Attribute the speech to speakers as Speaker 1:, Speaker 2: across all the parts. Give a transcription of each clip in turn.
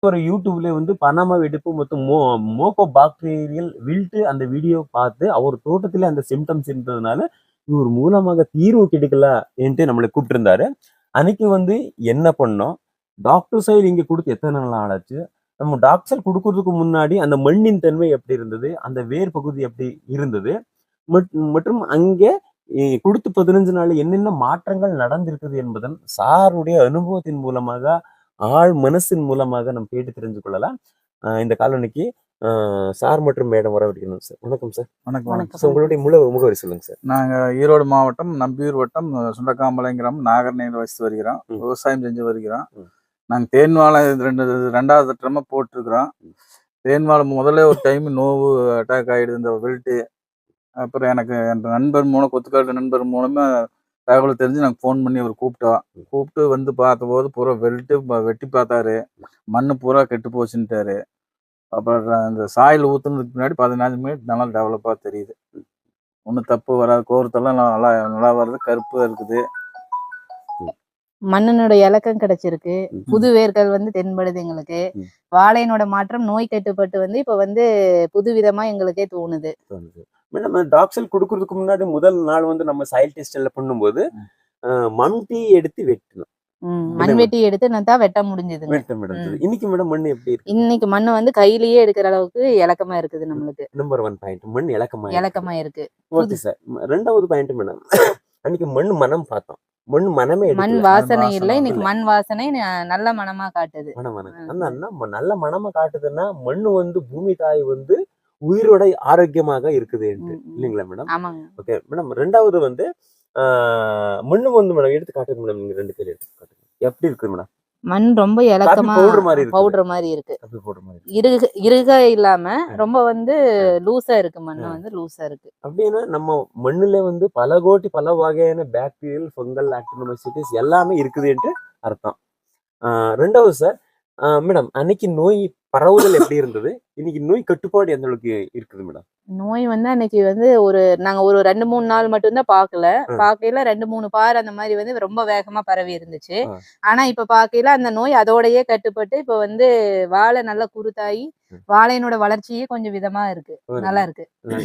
Speaker 1: ஒரு யூடியூப்ல வந்து பனாமா வெடிப்பு மற்றும் மோகோ பாக்டீரியல் வில்ட் அந்த வீடியோ பார்த்து அவர் தோட்டத்துல அந்த சிம்டம்ஸ் இருந்ததுனால இவர் மூலமாக தீர்வு கிடைக்கல என்று நம்மளை கூப்பிட்டு இருந்தாரு. அன்னைக்கு வந்து என்ன பண்ணோம், டாக்டர் சைடு இங்க கொடுத்து எத்தனை நாள் ஆச்சு. நம்ம டாக்டர் கொடுக்கறதுக்கு முன்னாடி அந்த மண்ணின் தன்மை எப்படி இருந்தது, அந்த வேர் பகுதி எப்படி இருந்தது, மற்றும் அங்கே கொடுத்து 15 நாள் என்னென்ன மாற்றங்கள் நடந்திருக்குது என்பதன் சாருடைய அனுபவத்தின் மூலமாக ஆழ் மனசின் மூலமாக நம்ம கேட்டு தெரிஞ்சு கொள்ளலாம். இந்த காலனிக்கு சார் மற்றும் மேடம் வரவேற்கணும் சார். வணக்கம் சார்.
Speaker 2: வணக்கம் வணக்கம்
Speaker 1: சார். உங்களுடைய முகவரி சொல்லுங்க சார்.
Speaker 2: நாங்கள் ஈரோடு மாவட்டம் நம்பியூர் வட்டம் சுண்டக்காம்பாளையம் கிராமம் நாகர்நேரில் வசித்து வருகிறோம். விவசாயம் செஞ்சு வருகிறோம். நாங்கள் தேன் வாழை ரெண்டாவது ட்ரம்மை போட்டிருக்கிறோம். தேன் வாழை முதல்ல ஒரு டைம் நோவு அட்டாக் ஆகிடுது, இந்த வெல்ட்டு. அப்புறம் எனக்கு என் நண்பர் மூலம் கொத்துக்காட்டு நண்பர் மூலமே தகவல் தெரிஞ்சு நாங்கள் ஃபோன் பண்ணி அவர் கூப்பிட்டு வந்து பார்த்தபோது பூரா வெல்ட்டு வெட்டி பார்த்தாரு. மண் பூரா கெட்டு போச்சுன்ட்டாரு. அப்புறம் இந்த சாயில் ஊற்றுனதுக்கு முன்னாடி 15 மினிட் நல்லா டெவலப்பாக தெரியுது. ஒன்றும் தப்பு வராது. கோரத்தெல்லாம் நல்லா நல்லா வருது, கருப்பாக இருக்குது.
Speaker 3: மண்ணினுடைய இலக்கம் கிடைச்சிருக்கு. புது வேர்கள் வந்து தென்படுது எங்களுக்கு. வாழையினோட மாற்றம் நோய் கட்டுப்பட்டு வந்து இப்ப வந்து புது விதமா எங்களுக்கே தோணுது.
Speaker 1: மேடம், டாக்டர் கொடுக்கறதுக்கு முன்னாடி முதல் நாள் வந்து நம்ம சாயில் டெஸ்ட் எல்லாம் பண்ணும்போது மண்டி எடுத்து வெட்டணும்.
Speaker 3: மண்வெட்டி எடுத்து தான் வெட்ட முடிஞ்சது.
Speaker 1: இன்னைக்கு மேடம் மண் எப்படி இருக்கு?
Speaker 3: இன்னைக்கு மண்ணு வந்து கையிலேயே எடுக்கிற அளவுக்கு இலக்கமா இருக்குது நம்மளுக்கு.
Speaker 1: நம்பர் 1 பாயிண்ட் மண்
Speaker 3: இலக்கமா இருக்கு.
Speaker 1: Okay sir. ரெண்டாவது பாயிண்ட் மேடம், அன்னைக்கு மண் மனம் பார்த்தோம். மண்
Speaker 3: வாசனை இல்லை. இன்னைக்கு மண் வாசனை நல்ல மனமா காட்டுது.
Speaker 1: நல்ல மனமா காட்டுதுன்னா மண்ணு வந்து பூமி தாய் வந்து உயிரோட ஆரோக்கியமாக இருக்குது இல்லைங்களா மேடம்?
Speaker 3: ஆமாங்க.
Speaker 1: Okay madam. ரெண்டாவது வந்து மண்ணு வந்து மேடம் எடுத்து காட்டுங்க மேடம். நீங்க 2 பேர் எடுத்து காட்டுங்க. எப்படி இருக்கு மேடம்?
Speaker 3: மண் ரொம்ப இலக்கமா பவுடர் மாதிரி இருக்கு. இருக இல்லாம ரொம்ப வந்து லூசா இருக்கு. மண் வந்து லூசா இருக்கு.
Speaker 1: அப்படின்னா நம்ம மண்ணுல வந்து பல கோட்டி பல வகையான பாக்டீரியல், ஃபங்கல், ஆக்டினோமைசிட்டிஸ் எல்லாமே இருக்குது என்று அர்த்தம். ரெண்டாவது சார், மேடம் அன்னைக்கு நோய் பரவுதல் எப்படி இருந்தது, இன்னைக்கு நோய் கட்டுப்பாடு எந்த அளவுக்கு இருக்குது மேடம்?
Speaker 3: நோய் வந்து அன்னைக்கு வந்து நாங்க ஒரு 2-3 நாள் மட்டும்தான் பார்க்கல 2-3 பார் அந்த மாதிரி வந்து ரொம்ப வேகமா பரவி இருந்துச்சு. ஆனா இப்ப பார்க்கல அந்த நோய் அதோடயே கட்டுப்பட்டு இப்ப வந்து வாழை நல்லா குருத்தாயி வாழையினோட வளர்ச்சியே கொஞ்சம் விதமா இருக்கு, நல்லா இருக்கு.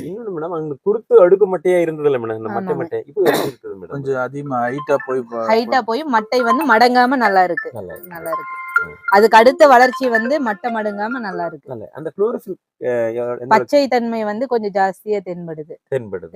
Speaker 1: இன்னொன்னு மேடம், அங்க குருத்து அடுக்கு மட்டையா இருந்ததுல மேடம், இந்த மட்டை இப்போ எப்படி இருக்குது மேடம்?
Speaker 2: கொஞ்சம் அதிகமா ஹைட்டா
Speaker 3: போய் மட்டை வந்து மடங்காம நல்லா இருக்கு. நல்லா இருக்கு. அதுக்கு அடுத்த வளர்ச்சி வந்து மட்டை மடங்காம நல்லா இருக்கு.
Speaker 1: அந்த குளோரோஃபில்
Speaker 3: பச்சை தன்மை வந்து கொஞ்சம் ஜாஸ்தியா தென்படுது.